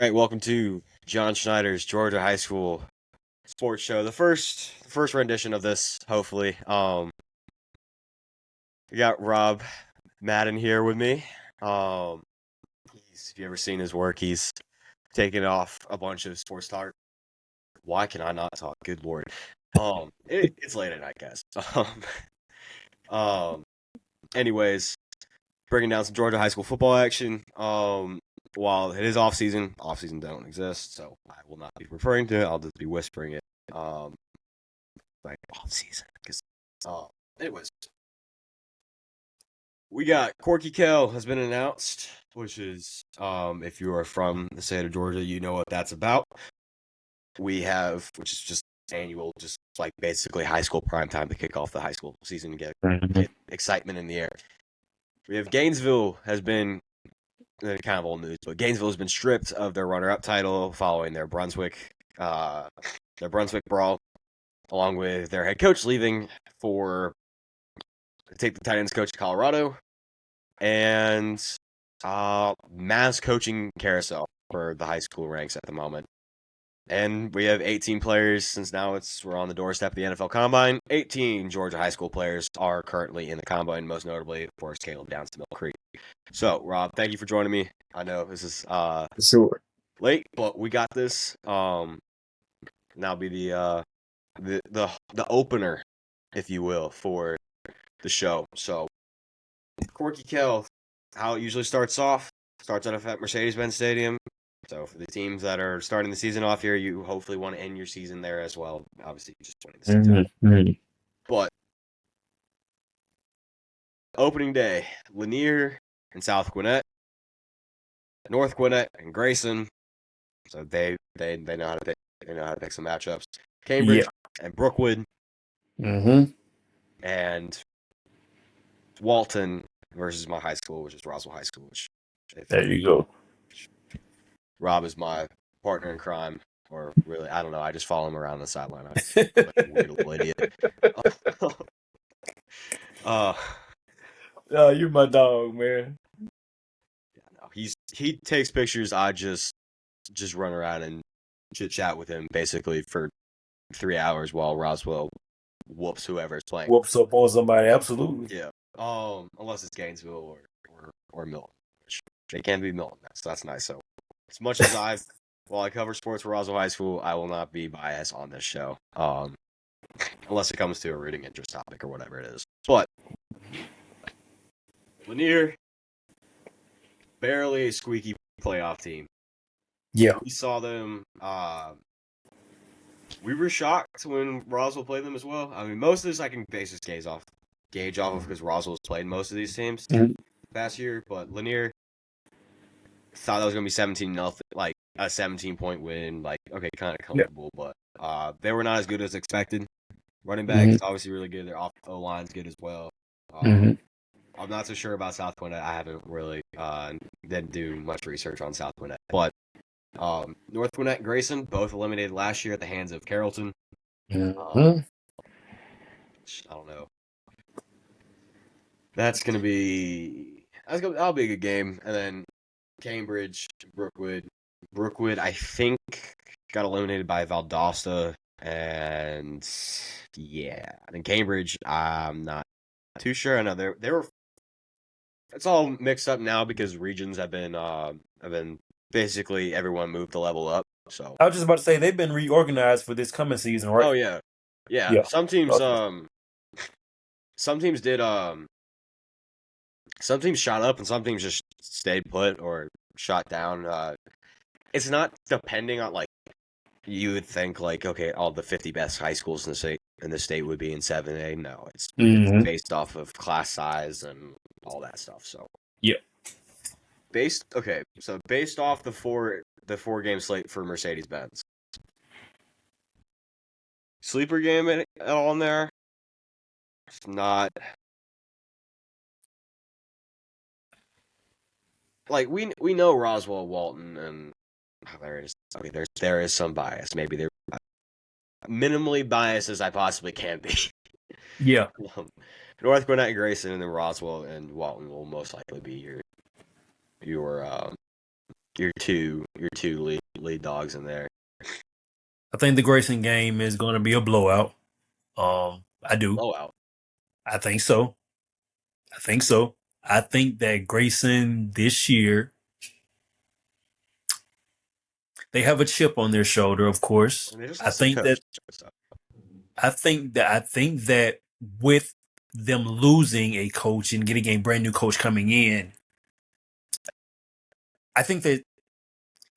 All right, welcome to John Schneider's Georgia High School Sports Show. The first rendition of this, hopefully. We got Rob Madden here with me. If you ever seen his work, he's taken off a bunch of sports talk. Why can I not talk? Good lord. It's late at night, guys. Anyways, breaking down some Georgia high school football action. While it is off season don't exist, so I will not be referring to it. I'll just be whispering it. Like off season, because anyways, we got Corky Kell has been announced, which is if you are from the state of Georgia, you know what that's about. We have, which is just annual, just like basically high school prime time to kick off the high school season and get excitement in the air. We have Gainesville has been kind of old news, but Gainesville has been stripped of their runner-up title following their Brunswick brawl, along with their head coach leaving to take the tight ends coach to Colorado, and mass coaching carousel for the high school ranks at the moment. And we have 18 players, since now we're on the doorstep of the NFL Combine. 18 Georgia high school players are currently in the Combine, most notably, of course, Caleb Downs to Mill Creek. So, Rob, thank you for joining me. I know this is Sure. late, but we got this. Now be the opener, if you will, for the show. So, Corky Kell, how it usually starts at Mercedes-Benz Stadium. So for the teams that are starting the season off here, you hopefully want to end your season there as well. Obviously, just winning the season. Mm-hmm. But opening day, Lanier and South Gwinnett, North Gwinnett and Grayson. So they know how to pick some matchups. Cambridge and Brookwood. Mm-hmm. And Walton versus my high school, which is Roswell High School. There you go. Rob is my partner in crime, or really, I don't know. I just follow him around the sideline. I'm like a weird little idiot. You're my dog, man. Yeah, no, he takes pictures. I just run around and chit chat with him basically for 3 hours while Roswell whoops whoever is playing. Whoops up on somebody, absolutely. Yeah. Unless it's Gainesville or Milton, which they can be Milton. So that's nice. So as much as while I cover sports for Roswell High School, I will not be biased on this show. Unless it comes to a rooting interest topic or whatever it is. But Lanier, barely a squeaky playoff team. Yeah. We saw them. We were shocked when Roswell played them as well. I mean, most of this I can base this gauge off of because Roswell's played most of these teams past year. But Lanier thought that was going to be 17-0, like a 17-point win. Like, okay, kind of comfortable, but they were not as good as expected. Running back is obviously really good. Their O-line's good as well. I'm not so sure about South Gwinnett. I haven't really didn't do much research on South Gwinnett. But North Gwinnett and Grayson both eliminated last year at the hands of Carrollton. I don't know. That'll be a good game. And then Cambridge, Brookwood. Brookwood, I think, got eliminated by Valdosta. And yeah, and Cambridge, I'm not too sure. I know they were. It's all mixed up now because regions have been basically everyone moved the level up. So I was just about to say they've been reorganized for this coming season, right? Oh yeah. Some teams did some teams shot up and some teams just stayed put or shot down. It's not depending on like you would think like okay, all the 50 best high schools in the state would be in 7A. No, it's based off of class size and all that stuff. So based off the four game slate for Mercedes-Benz. Sleeper game at all in there? It's not. Like we know Roswell, Walton, and there is some bias. Maybe they're minimally biased as I possibly can be. Yeah. North Gwinnett and Grayson, and then Roswell and Walton will most likely be your your two lead dogs in there. I think the Grayson game is going to be a blowout. I do. Blowout. I think so. I think that Grayson this year, they have a chip on their shoulder, of course. And they just I lost their think coach. that I think that with them losing a coach and getting a brand new coach coming in, I think that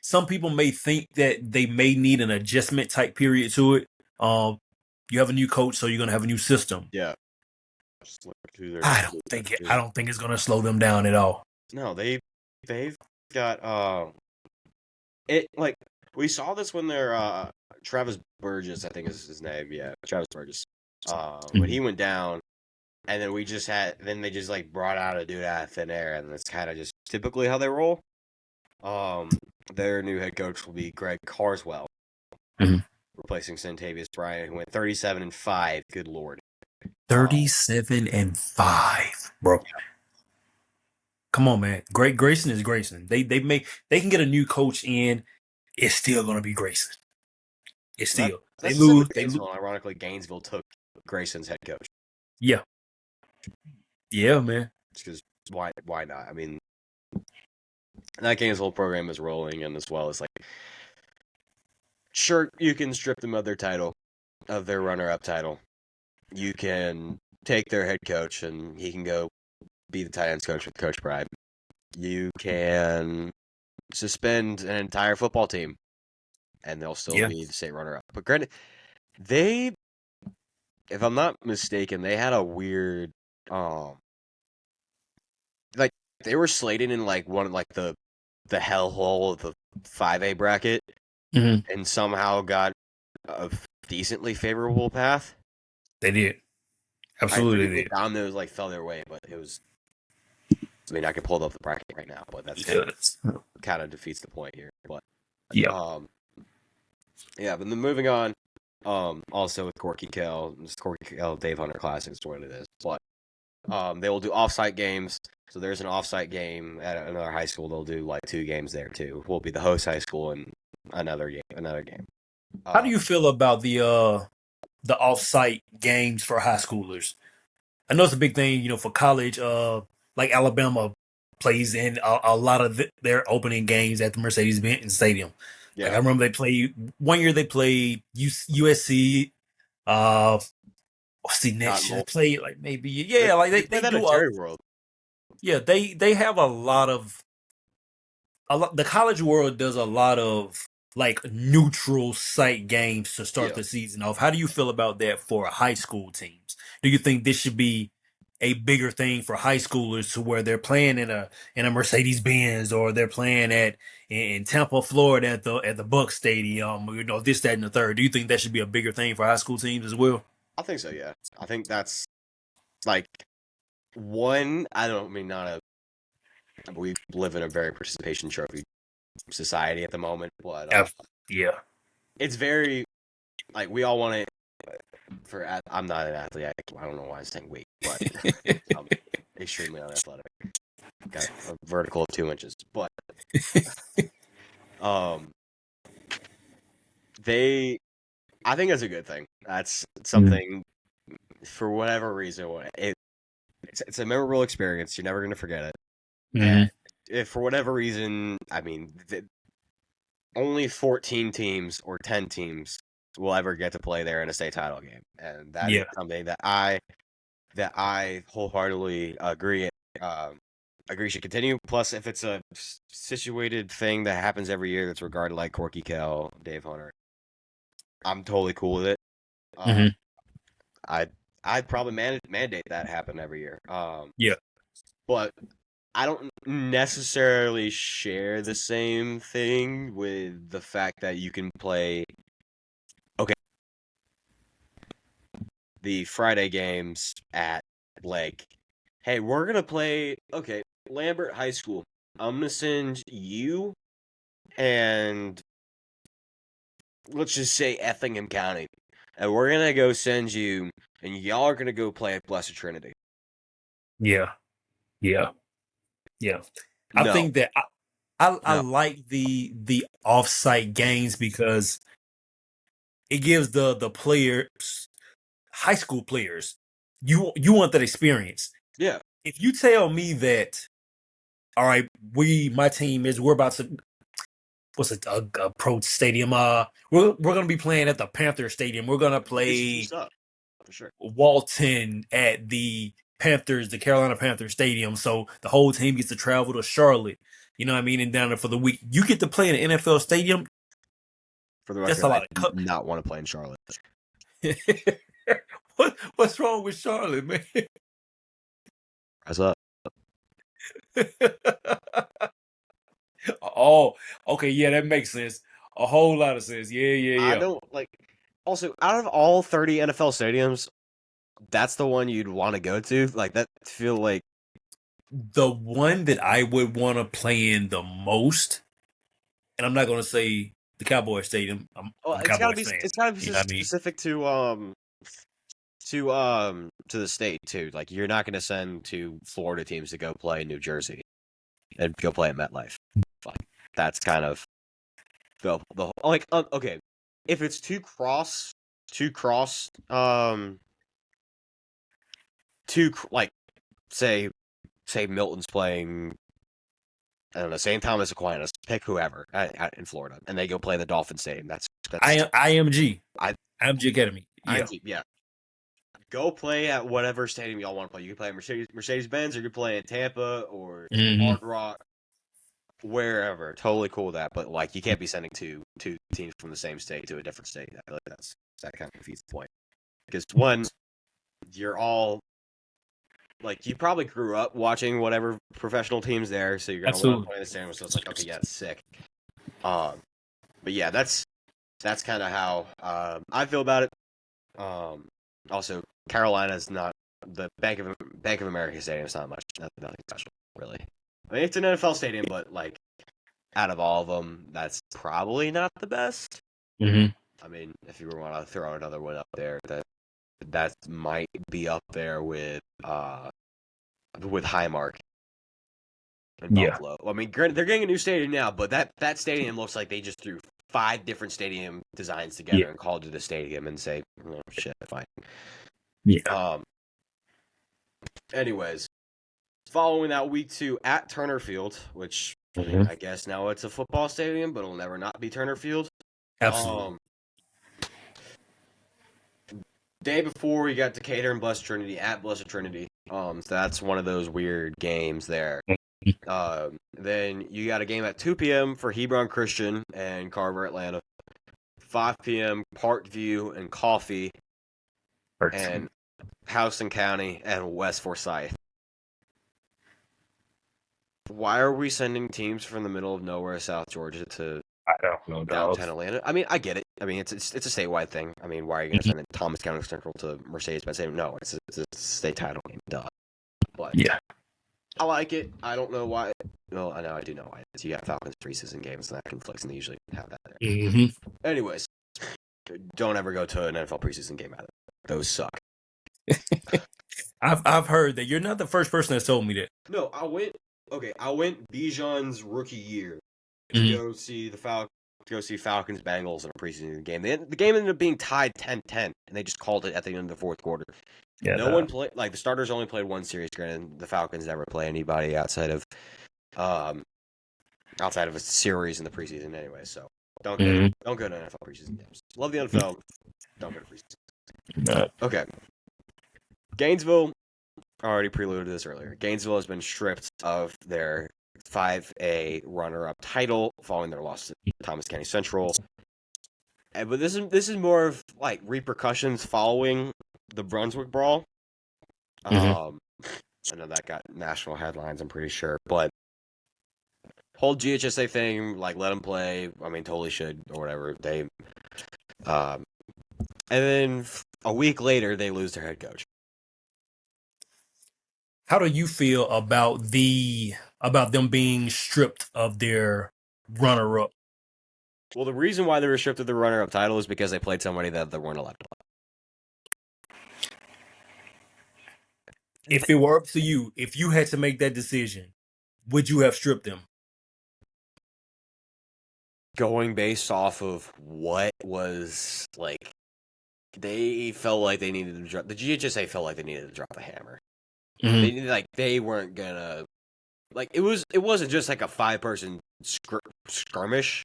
some people may think that they may need an adjustment type period to it. You have a new coach, so you're gonna have a new system. Yeah. I don't think it's gonna slow them down at all. No, they've got it like we saw this when they're Travis Burgess, I think is his name. Yeah, Travis Burgess. When he went down, and then they just like brought out a dude out of thin air, and that's kind of just typically how they roll. Their new head coach will be Greg Carswell, replacing Centavius Bryant, who went 37-5. Good lord, 37-5, bro. Come on, man. Grayson is Grayson. They can get a new coach in. It's still gonna be Grayson. It's still that's they lose. Gainesville. Ironically, Gainesville took Grayson's head coach. Yeah, man. Because why not? I mean, that Gainesville program is rolling, and as well as like, sure, you can strip them of their title, of their runner-up title. You can take their head coach, and he can go be the tight ends coach with Coach Pride. You can suspend an entire football team, and they'll still be the state runner-up. But granted, if I'm not mistaken, they had a weird, like they were slated in like one of like the hellhole of the 5A bracket, and somehow got a decently favorable path. They did. Absolutely, they did. Dominoes like fell their way, but it was. I mean, I can pull up the bracket right now, but that's kind of defeats the point here. But but then moving on. Also with Corky Kell, Dave Hunter Classic is what it is. But they will do off-site games. So there's an off-site game at another high school. They'll do like 2 games there too. We'll be the host high school and another game. How do you feel about the off-site games for high schoolers? I know it's a big thing, for college. Like Alabama plays in a lot of their opening games at the Mercedes-Benz Stadium. Yeah. Like I remember they played one year. They played USC. What's the next year? They played like maybe like they play that do at Jerry World. Yeah, they have a lot. The college world does a lot of like neutral site games to start the season off. How do you feel about that for high school teams? Do you think this should be a bigger thing for high schoolers to where they're playing in a Mercedes Benz, or they're playing in Tampa, Florida at the Buck Stadium, this, that, and the third? Do you think that should be a bigger thing for high school teams as well? I think so, yeah. I think that's like one. I don't mean not a. We live in a very participation trophy society at the moment, but it's very like we all want to. I'm not an athlete. I don't know why I'm saying weight, but I'm extremely unathletic. Got a vertical of 2 inches, but I think that's a good thing. That's something for whatever reason. It's a memorable experience. You're never going to forget it. And if for whatever reason, I mean, only 14 teams or 10 teams will ever get to play there in a state title game, and that is something that I wholeheartedly agree should continue. Plus, if it's a situated thing that happens every year that's regarded like Corky Kell, Dave Hunter, I'm totally cool with it. I'd probably mandate that happen every year. But I don't necessarily share the same thing with the fact that you can play. Okay, the Friday games at like, hey, we're gonna play. Okay, Lambert High School. I'm gonna send you and let's just say Effingham County, and we're gonna go send you, and y'all are gonna go play at Blessed Trinity. Yeah. I think that I No. like the offsite games because it gives the players, high school players, you want that experience. Yeah. If you tell me that, all right, my team we're about to what's it a pro stadium? We're gonna be playing at the Panther Stadium. We're gonna It gets you play juiced up for sure. Walton at the Carolina Panther Stadium. So the whole team gets to travel to Charlotte. You know what I mean? And down there for the week. You get to play in an NFL stadium. For the That's record, a I lot do not want to play in Charlotte. What's wrong with Charlotte, man? Rise up. Oh, okay, yeah, that makes sense. A whole lot of sense. Yeah, yeah, I yeah. don't like. Also, out of all 30 NFL stadiums, that's the one you'd want to go to. Like that feel like The one that I would want to play in the most, and I'm not going to say the Cowboy Stadium. well, I'm a Cowboys fan. it's gotta be You know what I mean? specific to the state too. Like you're not gonna send two Florida teams to go play in New Jersey and go play at MetLife. Like that's kind of the like okay. If it's two cross like say Milton's playing I don't know, St. Thomas Aquinas, pick whoever in Florida, and they go play the Dolphin Stadium. That's IMG. I IMG Academy. Yeah. yeah. Go play at whatever stadium y'all want to play. You can play at Mercedes Benz, or you can play in Tampa or Hmm. Hard Rock, wherever. Totally cool with that, but like you can't be sending two teams from the same state to a different state. I feel like that kind of defeats the point. Because one, you're all like you probably grew up watching whatever professional teams there, so you're gonna love Absolutely. playing the stadium. So it's like, okay, yeah, it's sick. Um, but yeah, that's kind of how I feel about it. Also, Carolina's not the Bank of America Stadium. It's not much, nothing special, really. I mean, it's an NFL stadium, but like out of all of them, that's probably not the best. Hmm. I mean, if you want to throw another one up there, that might be up there with Highmark in Yeah. Buffalo. I mean, they're getting a new stadium now, but that stadium looks like they just threw 5 different stadium designs Yeah. together and called it a stadium and say, oh, shit, fine. Yeah. Anyways, following that week 2 at Turner Field, which I mean, Hmm. I guess now it's a football stadium, but it'll never not be Turner Field. Absolutely. Day before we got Decatur and Blessed Trinity at Blessed Trinity. So that's one of those weird games there. Then you got a game at 2 p.m. for Hebron Christian and Carver Atlanta. 5 p.m. Parkview and Coffee and Houston County and West Forsyth. Why are we sending teams from the middle of nowhere, South Georgia, to I don't know, downtown dog. Atlanta? I mean, I get it. I mean, it's a statewide thing. I mean, why are you going to send Thomas County Central to Mercedes-Benz? No, it's a state title game. Duh. But Yeah. I like it. I don't know why. Well, I know I do know why. You got Falcons preseason games and that conflicts, and they usually have that there. Hmm. Anyways, don't ever go to an NFL preseason game either. Those suck. I've heard that. You're not the first person that's told me that. No, I went. Okay, I went Bijan's rookie year to Mhm. go see Falcons Bengals in a preseason game. The game ended up being tied 10-10, and they just called it at the end of the fourth quarter. Yeah. No one played. Like the starters only played one series. Granted, the Falcons never play anybody outside of a series in the preseason anyway. So don't go to NFL preseason games. Love the NFL. Don't go to preseason. Okay. Gainesville, I already preluded this earlier. Gainesville has been stripped of their 5A runner-up title following their loss to Thomas County Central. But this is more of like repercussions following the Brunswick brawl. I know that got national headlines, I'm pretty sure, but whole GHSA thing, like let them play. I mean, totally should or whatever. And then a week later, they lose their head coach. How do you feel about them being stripped of their runner-up? Well, the reason why they were stripped of the runner-up title is because they played somebody that they weren't allowed to play. If it were up to you, if you had to make that decision, would you have stripped them? going based off of what was like, they felt like they needed to drop. The GHSA felt like they needed to drop a hammer. Mm-hmm. They weren't gonna it wasn't just like a 5-person skirmish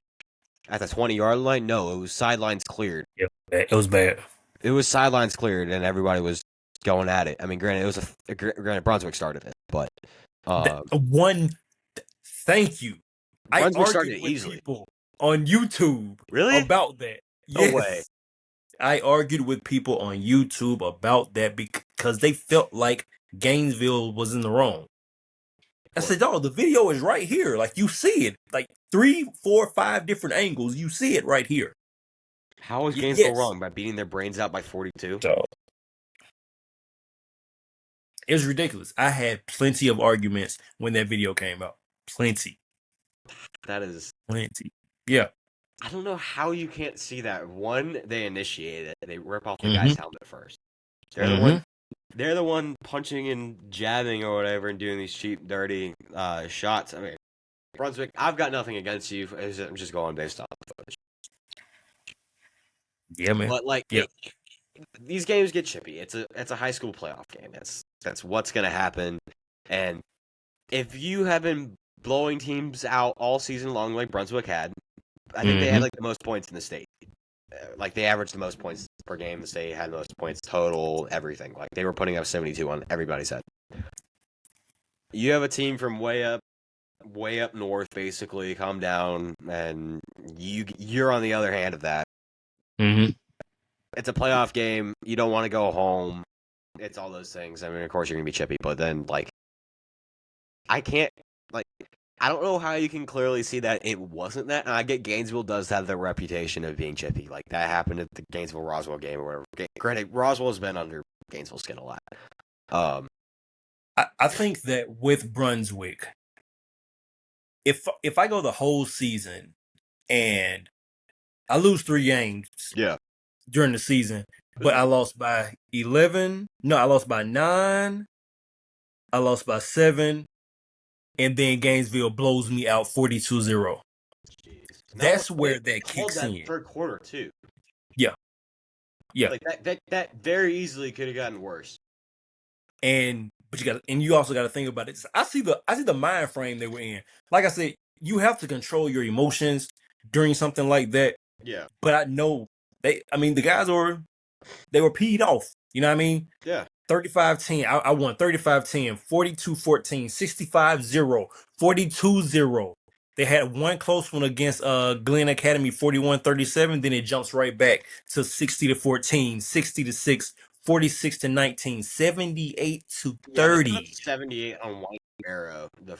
at the 20-yard line. No, it was sidelines cleared. Yeah, it was bad. It was sidelines cleared, and everybody was going at it. I mean, granted, it was granted Brunswick started it, but Thank you. Brunswick started it easily. People on YouTube about that. No way. I argued with people on YouTube about that because they felt like Gainesville was in the wrong. I said, "Oh, the video is right here. Like you see it, like 3, 4, 5 different angles. You see it right here." How was Gainesville wrong by beating their brains out by 42? So, it was ridiculous. I had plenty of arguments when that video came out. Plenty. That is plenty. Yeah. I don't know how you can't see that. One, they initiate it. They rip off the guy's helmet first. They're the one punching and jabbing or whatever and doing these cheap, dirty shots. I mean, Brunswick, I've got nothing against you. I'm just going based off the footage. Yeah, man. But these games get chippy. It's a high school playoff game. That's what's gonna happen. And if you have been blowing teams out all season long, like Brunswick had, I think they had the most points in the state. They averaged the most points per game. The state had the most points total, everything. They were putting up 72 on everybody's head. You have a team from way up north, basically, come down, and you're on the other hand of that. Mm-hmm. It's a playoff game. You don't want to go home. It's all those things. I mean, of course, you're going to be chippy, but then, I can't, I don't know how you can clearly see that it wasn't that. And I get Gainesville does have the reputation of being chippy. That happened at the Gainesville-Roswell game or whatever. Granted, Roswell's been under Gainesville's skin a lot. I think that with Brunswick, if I go the whole season and I lose 3 games during the season, but I lost by 11. No, I lost by 9. I lost by 7. And then Gainesville blows me out 42-0. That's where that kicks in. Third quarter, too. Yeah. Yeah. That very easily could have gotten worse. But you also got to think about it. I see the mind frame they were in. Like I said, you have to control your emotions during something like that. Yeah. But I know the guys were peed off. You know what I mean? Yeah. 35-10. I won 35-10, 42-14, 65-0, 42-0. They had one close one against Glenn Academy, 41-37. Then it jumps right back to 60-14, 60-6, 46-19, 78-30. 78 on White Arrow. The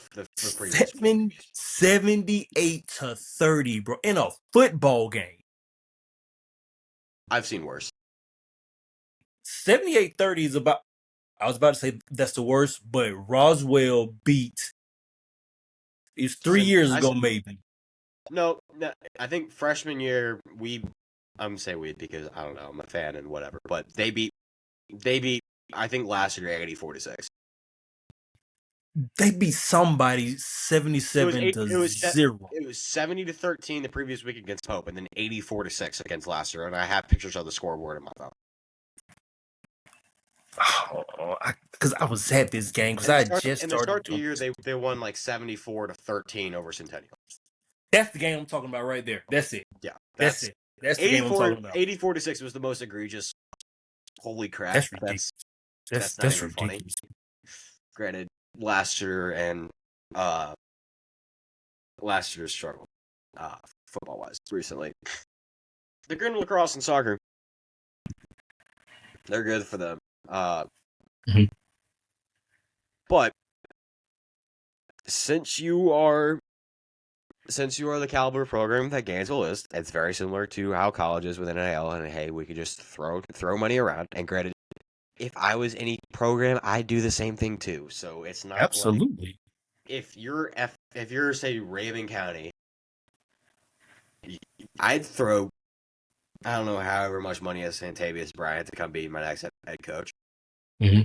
previous 78-30, bro, in a football game. I've seen worse. 78-30 is about. I was about to say that's the worst, but Roswell beat. It's 3 years ago, maybe. No, I think freshman year I'm gonna say we because I don't know, I'm a fan and whatever, but they beat. I think last year 84-6. They beat somebody 77-0. It was 70-13 the previous week against Hope, and then 84-6 against Laster, and I have pictures of the scoreboard in my phone. Because I was at this game because I just started. In the start of the year, they won 74-13 over Centennial. That's the game I'm talking about right there. That's it. Yeah, that's it. That's the game I'm talking about. 84-6 was the most egregious. Holy crap! That's ridiculous. That's ridiculous. Funny. Granted, Laster and Laster struggled football wise recently. They're good in lacrosse and soccer. They're good for them. But since you are the caliber program that Gainesville is, it's very similar to how college is with NIL, and hey, we could just throw money around. And granted, if I was any program, I'd do the same thing too. So it's not absolutely. If you're say Raven County, I'd throw I don't know however much money as Santavius Bryant to come be my next head coach. Mm-hmm.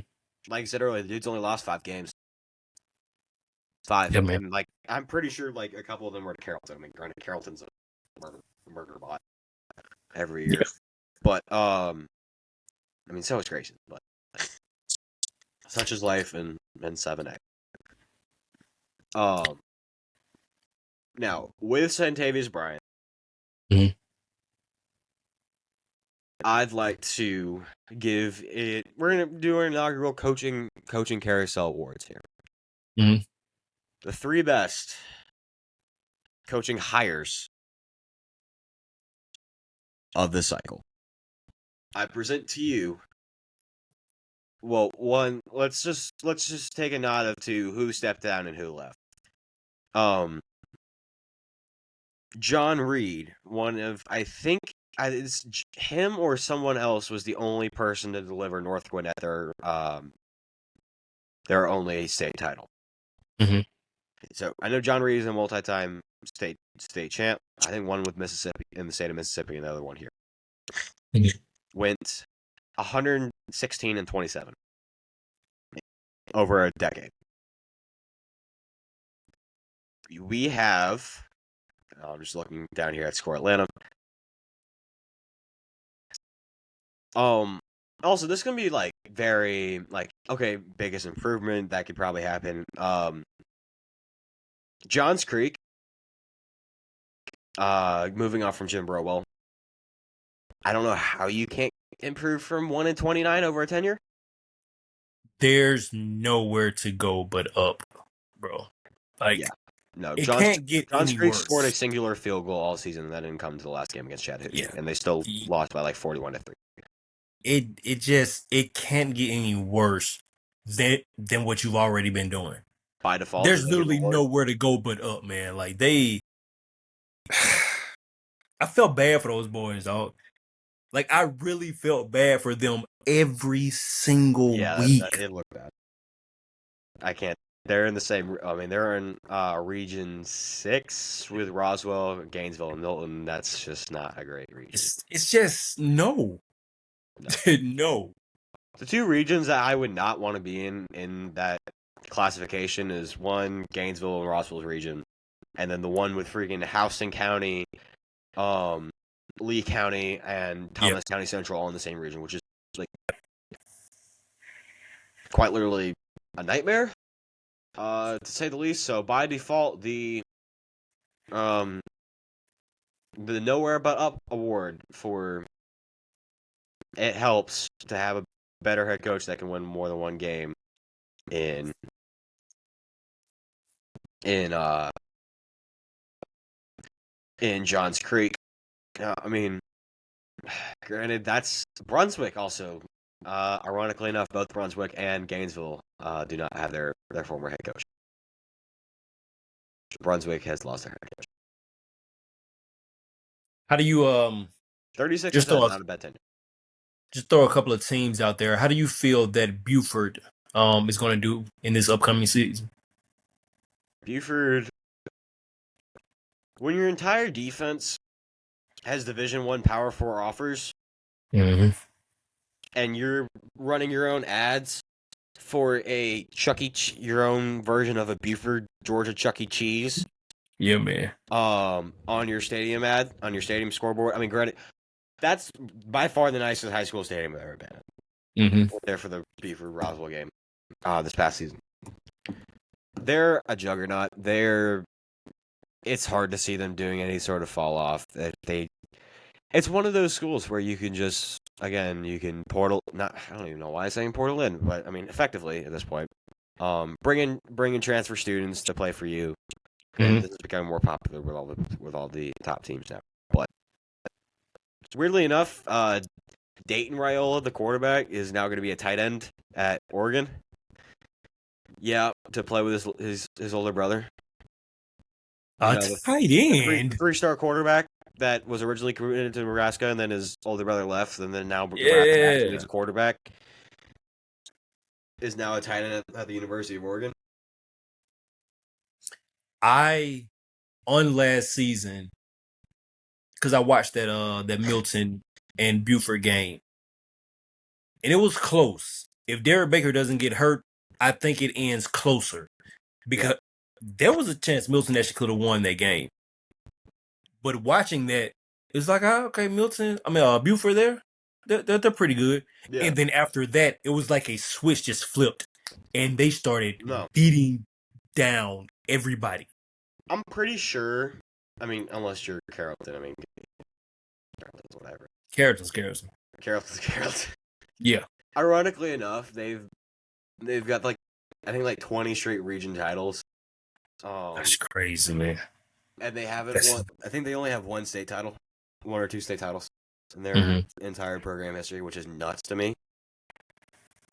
Like I said earlier, the dude's only lost 5 games. 5. Yeah, man. And I'm pretty sure a couple of them were to Carrollton. I mean, granted, Carrollton's a murder bot every year. Yeah. But I mean, so is Grayson. But such is life in 7A. Now with Santavius Bryant, Mhm. I'd like to give it. We're gonna do our inaugural coaching carousel awards here. Mhm. The 3 best coaching hires of this cycle. I present to you. Well, one. Let's just take a nod of to who stepped down and who left. John Reed, one of I think it's him or someone else was the only person to deliver North Gwinnett their only state title. Mm-hmm. So I know John Reed is a multi-time state champ. I think one with Mississippi in the state of Mississippi, and the other one here. Mm-hmm. Went 116-27 over a decade. We have. I'm just looking down here at Score Atlanta. Also, this is gonna be like very like okay, biggest improvement that could probably happen. Johns Creek, moving off from Jim Browell. I don't know how you can't improve from 1-29 over a 10-year. There's nowhere to go but up, bro. Like, Yeah, no. it Johns can't get Creek any scored a worse. singular field goal all season, and that didn't come to the last game against Chattanooga, Yeah. and they still lost by like 41-3. It can't get any worse than what you've already been doing. By default, There's does that give literally an award? nowhere to go but up, man. Like I felt bad for those boys, dog. Like I really felt bad for them every single Yeah, week. it looked bad. I can't. They're in the same. I mean, they're in Region 6 with Roswell, Gainesville, and Milton. That's just not a great region. It's just no. No. The 2 regions that I would not want to be in that classification is one Gainesville and Roswell's region, and then the one with freaking Houston County, Lee County, and Thomas County Central all in the same region, which is like quite literally a nightmare, to say the least. So by default, the Nowhere But Up award for it helps to have a better head coach that can win more than one game in Johns Creek. I mean, granted, that's Brunswick also. Ironically enough, both Brunswick and Gainesville do not have their former head coach. Brunswick has lost their head coach. How do you 36% just is not a bad tenure. Just throw a couple of teams out there. How do you feel that Buford is going to do in this upcoming season? Buford, when your entire defense has Division I Power 4 offers, Mm-hmm. and you're running your own ads for a your own version of a Buford, Georgia Chuck E. Cheese. Yeah, man. On your stadium ad, on your stadium scoreboard. I mean, granted, that's by far the nicest high school stadium I've ever been in. Mm-hmm. There for the Buford Roswell game, this past season. They're a juggernaut. It's hard to see them doing any sort of fall off. It's one of those schools where you can just, again, you can portal. I don't even know why I'm saying portal in, but I mean, effectively at this point, bring in transfer students to play for you. And this is becoming more popular with all the top teams now. But weirdly enough, Dayton Raiola, the quarterback, is now going to be a tight end at Oregon. Yeah, to play with his older brother. Tight end? The 3-star quarterback that was originally committed to Nebraska, and then his older brother left, and then now Nebraska actually needs a quarterback. Is now a tight end at the University of Oregon. On last season, because I watched that Milton and Buford game, and it was close. If Derek Baker doesn't get hurt, I think it ends closer because there was a chance Milton actually could have won that game. But watching that, it's like, okay, Milton. I mean, Buford there, they're pretty good. Yeah. And then after that, it was like a switch just flipped, and they started No. beating down everybody. I'm pretty sure. I mean, unless you're Carrollton. I mean, Carrollton's whatever. Carousel. Carrollton. Yeah. Ironically enough, they've got like I think like 20 straight region titles. That's crazy, man. And they haven't won. I think they only have one state title, one or two state titles in their entire program history, which is nuts to me.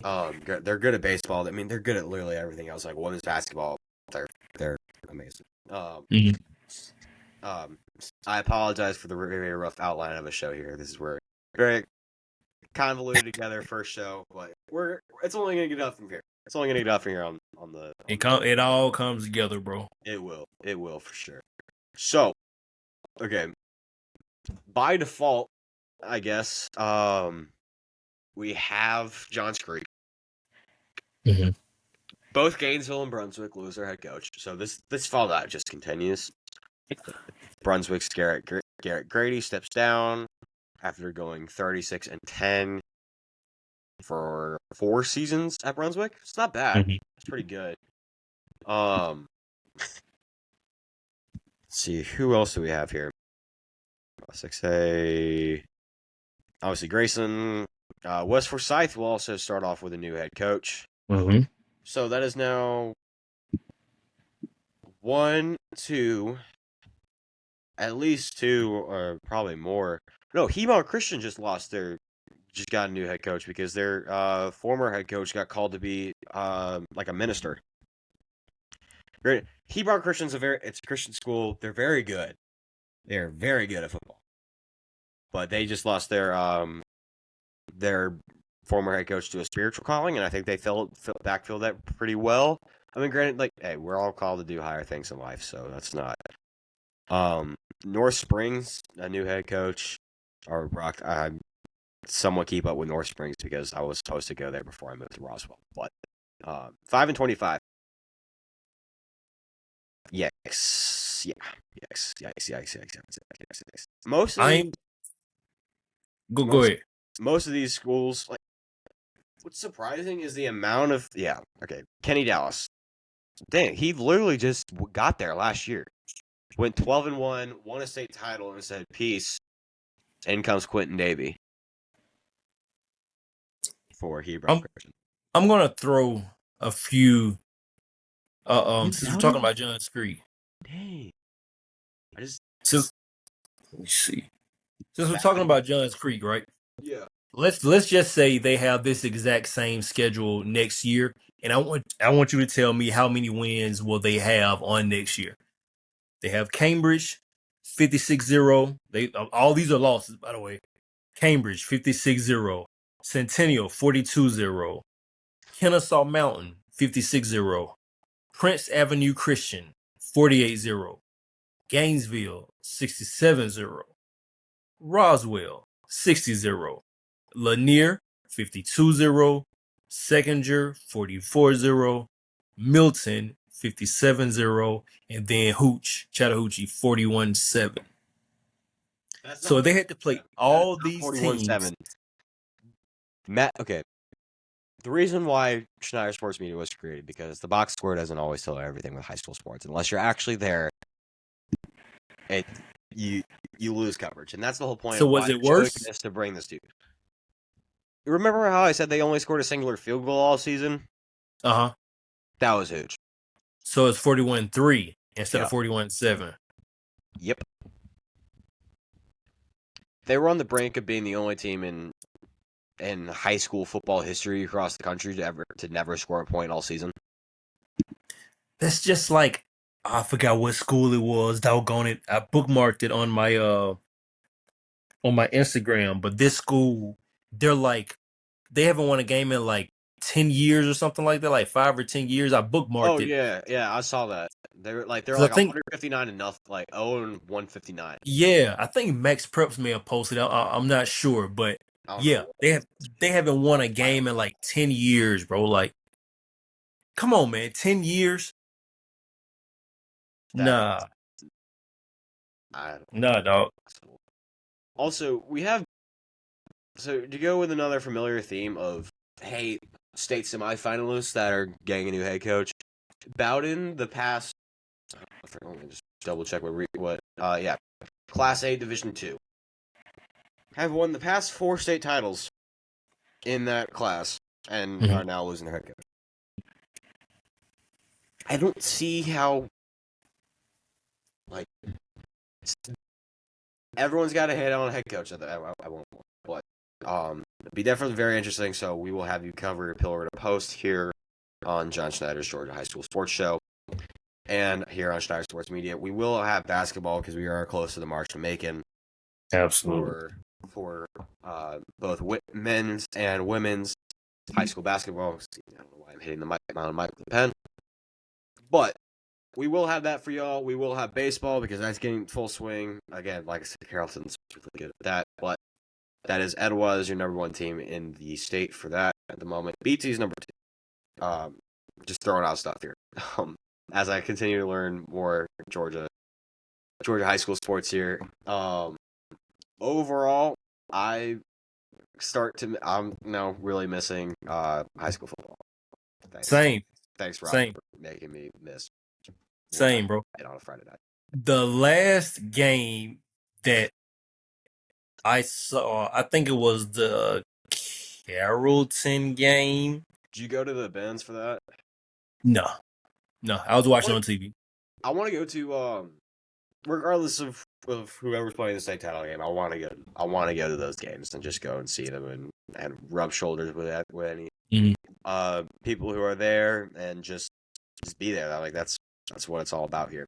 They're good at baseball. I mean, they're good at literally everything else. Like women's basketball, they're amazing. I apologize for the very rough outline of a show here. This is where very convoluted together first show, but it's only gonna get up from here. It's only gonna get up from here on the. It all comes together, bro. It will for sure. So, okay, by default, I guess we have Johns Creek. Both Gainesville and Brunswick lose their head coach, so this fallout just continues. Brunswick's Garrett Grady steps down after going 36-10 for 4 seasons at Brunswick. It's not bad. It's pretty good. Let's see, who else do we have here? 6A. Obviously, Grayson. West Forsyth will also start off with a new head coach. So that is now 1, 2, at least 2, or probably more. No, Hebron Christian just got a new head coach because their former head coach got called to be like a minister. Hebron Christian's it's a Christian school. They're very good. They're very good at football. But they just lost their former head coach to a spiritual calling, and I think they backfilled that pretty well. I mean, granted, like, hey, we're all called to do higher things in life, so that's not. North Springs, a new head coach, or I somewhat keep up with North Springs because I was supposed to go there before I moved to Roswell. But 5-25. Yikes! Most of go ahead. Most of these schools, like, what's surprising is the amount of Kenny Dallas. Dang, he literally just got there last year. Went 12-1, won a state title, and said, "Peace." In comes Quentin Davey for Hebron Christian. I'm gonna throw a few. Since we're talking about Johns Creek. Dang. Let me see. Since we're talking about Johns Creek, right? Yeah. Let's just say they have this exact same schedule next year, and I want you to tell me how many wins will they have on next year. They have Cambridge 56-0. All these are losses, by the way. Cambridge 56-0, Centennial 42-0, Kennesaw Mountain 56-0, Prince Avenue Christian 48-0, Gainesville 67-0, Roswell 60-0, Lanier 52-0, Seconder 44-0, Milton 57-0, and then Chattahoochee 41-7. So they had to play all these teams. Okay. The reason why Schneider Sports Media was created because the box score doesn't always tell everything with high school sports. Unless you're actually there, you lose coverage, and that's the whole point. So was it worse to bring this to you? Remember how I said they only scored a singular field goal all season? That was huge. So it's 41-3 instead of 41-7. Yep. They were on the brink of being the only team in high school football history across the country to never score a point all season. That's just like, I forgot what school it was. Doggone it! I bookmarked it on my Instagram. But this school, they haven't won a game in like 10 years or something like that, like 5 or 10 years. I bookmarked it. Oh yeah, I saw that. They're like 159 and nothing, like 0-159. Yeah, I think Max Preps may have posted. I'm not sure, but yeah, they haven't won a game in like 10 years, bro. Like, come on, man, 10 years. Nah. No, dog. Also, we have to go with another familiar theme of state semifinalists that are getting a new head coach. Bowden, the past, let me just double check Class A Division II, have won the past 4 state titles in that class and are now losing their head coach. I don't see how, everyone's got a hit on a head coach. I won't, but it'd be definitely very interesting. So we will have you cover pillar to post here on John Schneider's Georgia High School Sports Show, and here on Schneider Sports Media. We will have basketball because we are close to the March to Macon. Absolutely. For both men's and women's high school basketball. I don't know why I'm hitting the mic with the pen, but we will have that for y'all. We will have baseball because that's getting full swing. Again, like I said, Carrollton's really good at that. But that is Etowah is your number 1 team in the state for that at the moment. BT's number 2. Just throwing out stuff here. As I continue to learn more Georgia high school sports here. Overall, I'm now really missing high school football. Thanks, Rob, for making me miss. Same, bro. On a Friday night. The last game that I saw, I think it was the Carrollton game. Did you go to the Benz for that? No, I was watching on TV. I want to go to regardless of whoever's playing the state title game. I want to go to those games and just go and see them and rub shoulders with any people who are there and just be there. Like that's what it's all about here.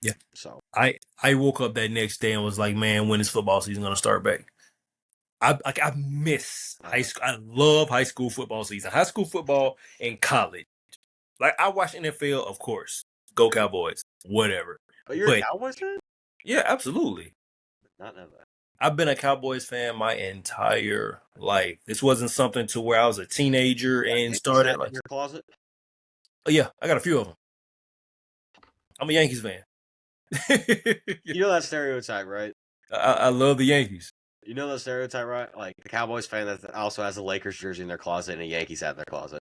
Yeah. So I woke up that next day and was like, man, when is football season gonna start back? I miss high school. I love high school football season. High school football and college. Like I watch NFL, of course. Go Cowboys. Whatever. But you're a Cowboys fan? Yeah, absolutely. Not know that. I've been a Cowboys fan my entire life. This wasn't something to where I was a teenager and started in your closet. Oh yeah, I got a few of them. I'm a Yankees fan. You know that stereotype, right? I love the Yankees. You know that stereotype, right? Like the Cowboys fan that also has a Lakers jersey in their closet and a Yankees hat in their closet.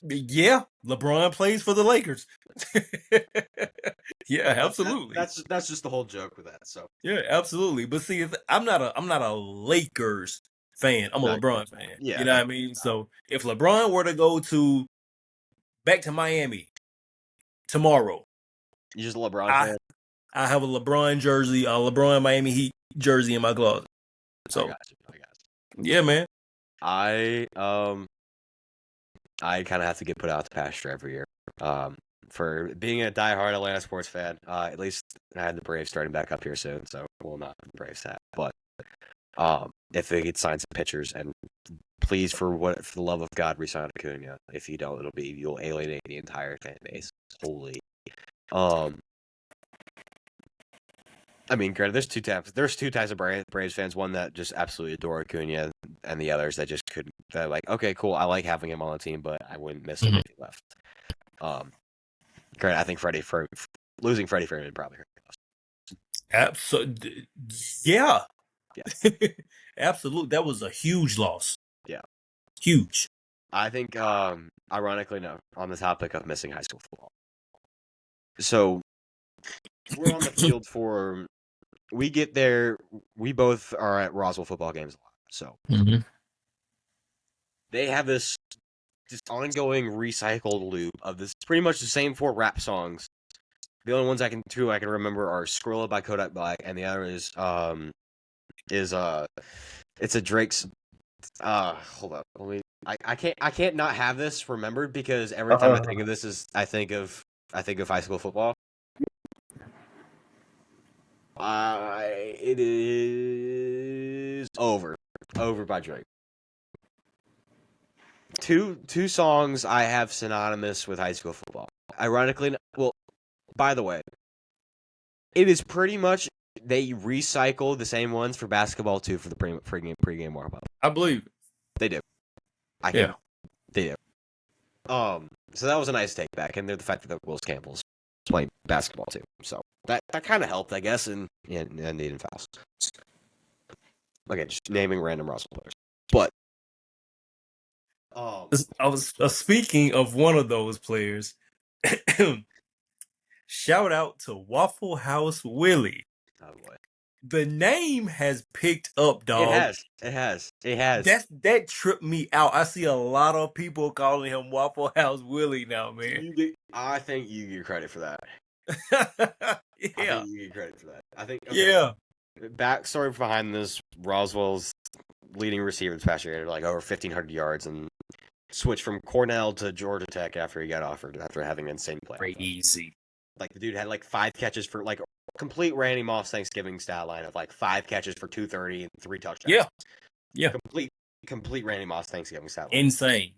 Yeah, LeBron plays for the Lakers. Yeah, absolutely. That's just the whole joke with that. So yeah, absolutely. But see, I'm not a Lakers fan. I'm a LeBron fan. Yeah, you know what I mean. So if LeBron were to go back to Miami tomorrow, you just a LeBron fan. I have a LeBron jersey, a LeBron Miami Heat jersey in my closet. So I got you. Yeah, man. I kind of have to get put out to pasture every year. For being a diehard Atlanta sports fan, at least I had the Braves starting back up here soon, so we'll not the Braves hat. But if they could sign some pitchers, and please, for the love of God, resign Acuna. If you don't, you'll alienate the entire fan base. Holy. I mean, granted, there's two types of Braves fans. One that just absolutely adore Acuna, and the others that just couldn't. They're like, okay, cool, I like having him on the team, but I wouldn't miss him if he left. Granted, I think losing Freddie Freeman probably hurt us. Absolutely, yeah. Absolutely, that was a huge loss. Yeah, huge. I think, ironically, no, on the topic of missing high school football. So we're on the field for. We get there. We both are at Roswell football games a lot. So they have this ongoing recycled loop of this pretty much the same 4 rap songs. The only ones I can remember are Skrilla by Kodak Black, and the other is it's a Drake's hold up. I can't not have this remembered because every time I think of this I think of high school football. It is Over by Drake. Two songs I have synonymous with high school football. Ironically, well, by the way, it is pretty much they recycle the same ones for basketball too for the pregame warm-up. I believe they do. They do. So that was a nice take back, and the fact that Wills Campbell's playing basketball too. So that kind of helped, I guess, in needing fouls. Okay, just naming random Russell players. But I was speaking of one of those players. Shout out to Waffle House Willie. oh boy, The name has picked up, it dog. has, it has, it has. That tripped me out. I see a lot of people calling him Waffle House Willie now, man. I think you get credit for that. I Yeah. think you get credit for that. I think. Okay. Yeah. Backstory behind this: Roswell's leading receiver this past year had like over 1,500 yards and switched from Cornell to Georgia Tech after he got offered after having an insane play. Crazy. Like the dude had like 5 catches for like complete Randy Moss Thanksgiving stat line of like 5 catches for 230 and 3 touchdowns. Yeah. Yeah. Complete Randy Moss Thanksgiving stat line. Insane.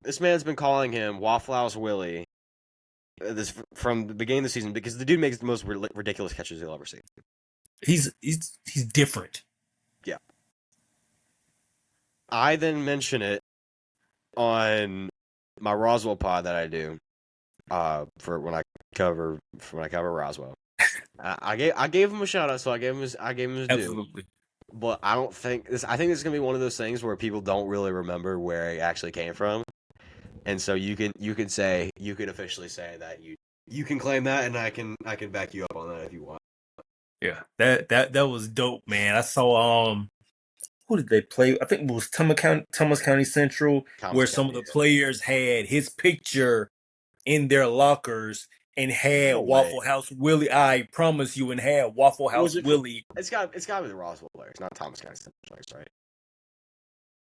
This man's been calling him Waffle House Willie this from the beginning of the season because the dude makes the most ridiculous catches you'll ever see. He's different. Yeah. I then mention it on my Roswell pod that I do for when I cover Roswell. I gave him a shout out, so I gave him his Absolutely. due. But I don't think this. I think this is gonna be one of those things where people don't really remember where it actually came from, and so you can officially say that you can claim that, and I can back you up on that if you want. Yeah, that was dope, man. I saw who did they play? I think it was Thomas County Central, where some of the players had his picture in their lockers and had Waffle House Willie. I promise you, and had Waffle House Willie. It's got to be the Roswell players, not Thomas County Central players, right?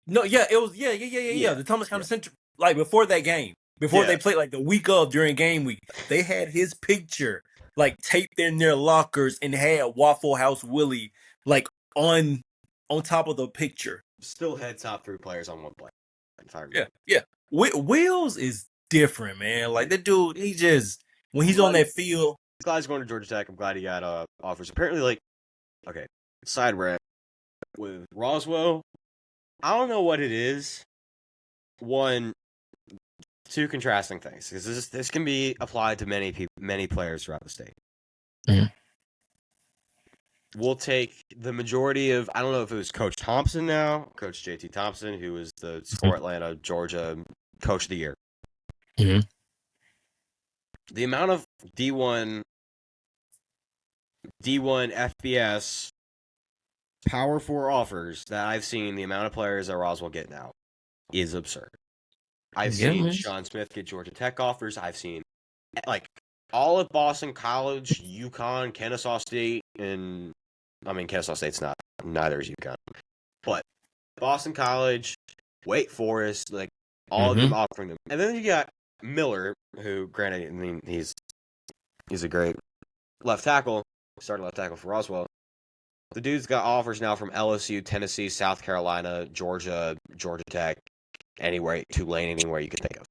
No, yeah, it was yeah. The Thomas County Central, like before that game, before they played, like the week of during game week, they had his picture like taped in their lockers and had Waffle House Willie like on top of the picture. Still had top 3 players on one play. Yeah. Wills is different, man. Like that dude, he just when he's on that field. I'm glad he's going to Georgia Tech. I'm glad he got offers. Apparently, like, okay, side rant with Roswell. I don't know what it is. One, 2 contrasting things because this can be applied to many players throughout the state. Mm-hmm. We'll take the majority of, I don't know if it was Coach Thompson now, Coach JT Thompson, who was the Score Atlanta, Georgia Coach of the Year. Mm-hmm. The amount of D1 FBS Power 4 offers that I've seen, the amount of players that Roswell get now is absurd. I've seen Sean Smith get Georgia Tech offers. I've seen, like, all of Boston College, UConn, Kennesaw State, and I mean, Kennesaw State's neither is UConn. But Boston College, Wake Forest, like, all of them offering them. And then you got Miller, who, granted, I mean, he's a great left tackle, starting left tackle for Roswell. The dude's got offers now from LSU, Tennessee, South Carolina, Georgia, Georgia Tech, anywhere, Tulane, anywhere you can think of.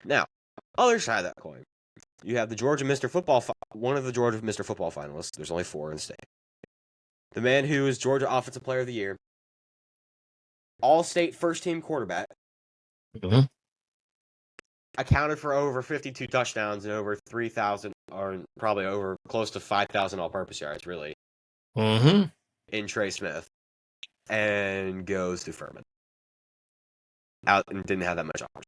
Now, other side of that coin, you have the Georgia Mr. Football, one of the Georgia Mr. Football finalists. There's only 4 in the state. The man who is Georgia Offensive Player of the Year, All-State first-team quarterback, accounted for over 52 touchdowns and over 3,000, or probably over close to 5,000 all-purpose yards, really, in Trey Smith, and goes to Furman. Out and didn't have that much offers.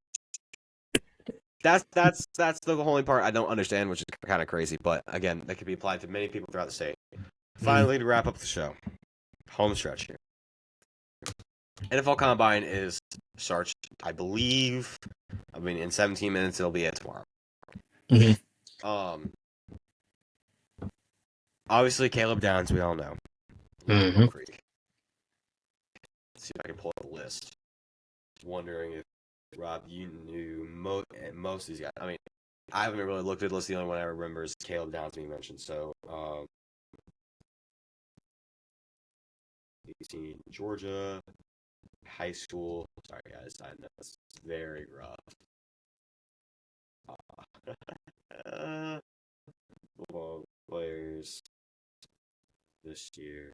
That's the only part I don't understand, which is kind of crazy. But again, that could be applied to many people throughout the state. Finally, to wrap up the show, home stretch here. NFL Combine is starts, I believe. I mean, in 17 minutes, it'll be at tomorrow. Obviously, Caleb Downs, we all know. Creek. Let's see if I can pull up a list. Wondering if, Rob, you knew most of these guys. I mean, I haven't really looked at the list. The only one I remember is Caleb Downs being mentioned. So, 18, Georgia, high school. Sorry, guys. I know it's very rough. Football players this year.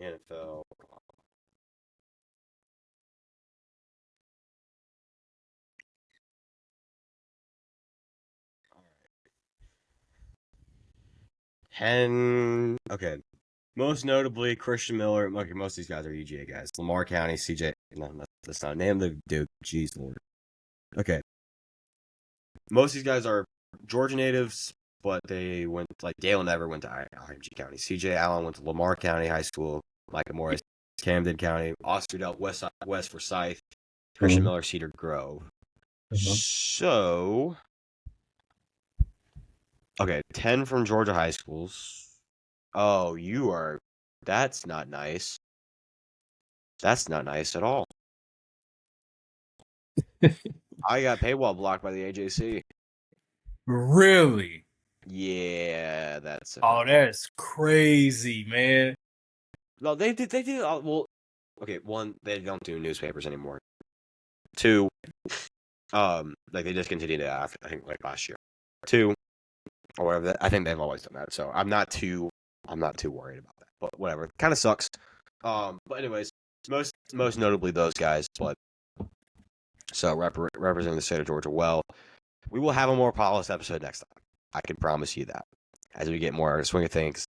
NFL. 10. Okay. Most notably, Christian Miller. Okay, most of these guys are UGA guys. Lamar County, CJ. No, that's not name the dude. Jeez Lord. Okay. Most of these guys are Georgia natives, but they went, like, Dale never went to IMG County. CJ Allen went to Lamar County High School. Micah Morris, Camden County. Osterdale, West Forsyth. Christian Miller, Cedar Grove. So, okay, 10 from Georgia high schools. Oh, that's not nice. That's not nice at all. I got paywall blocked by the AJC. Really? Yeah, that's. Oh, that's crazy, man. No, they did. Well, okay. One, they don't do newspapers anymore. Two, like they discontinued it after I think like last year. Two, or whatever. I think they've always done that. So I'm not too worried about that. But whatever. Kind of sucks. But anyways, most notably those guys. But so representing the state of Georgia well. We will have a more polished episode next time. I can promise you that. As we get more swing of things,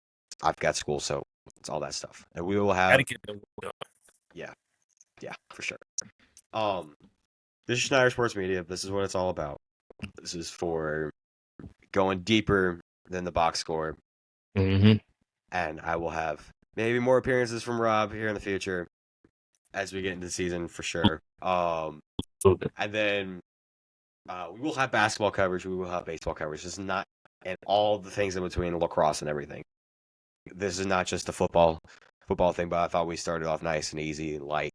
I've got school, so it's all that stuff. And we will have. Gotta get the work done. Yeah, for sure. This is Schneider Sports Media. This is what it's all about. This is for going deeper than the box score. Mm-hmm. And I will have maybe more appearances from Rob here in the future as we get into the season for sure. And then we will have basketball coverage. We will have baseball coverage. This is not, and all the things in between, lacrosse and everything. This is not just a football thing, but I thought we started off nice and easy and light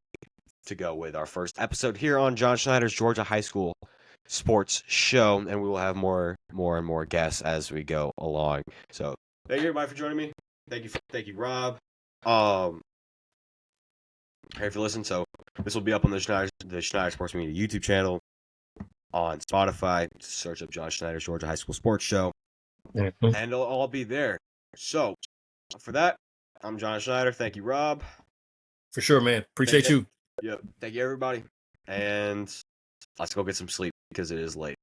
to go with our first episode here on John Schneider's Georgia High School Sports Show, and we will have more and more guests as we go along. So thank you everybody for joining me. Thank you, Rob. Hey, if you listen, so this will be up on the Schneider Sports Media YouTube channel on Spotify. Search up John Schneider's Georgia High School Sports Show, and it'll all be there. So for that, I'm John Schneider. Thank you, Rob. For sure, man. Appreciate you. Yep. Thank you, everybody. And let's go get some sleep because it is late.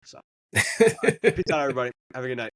So, peace out, everybody. Have a good night.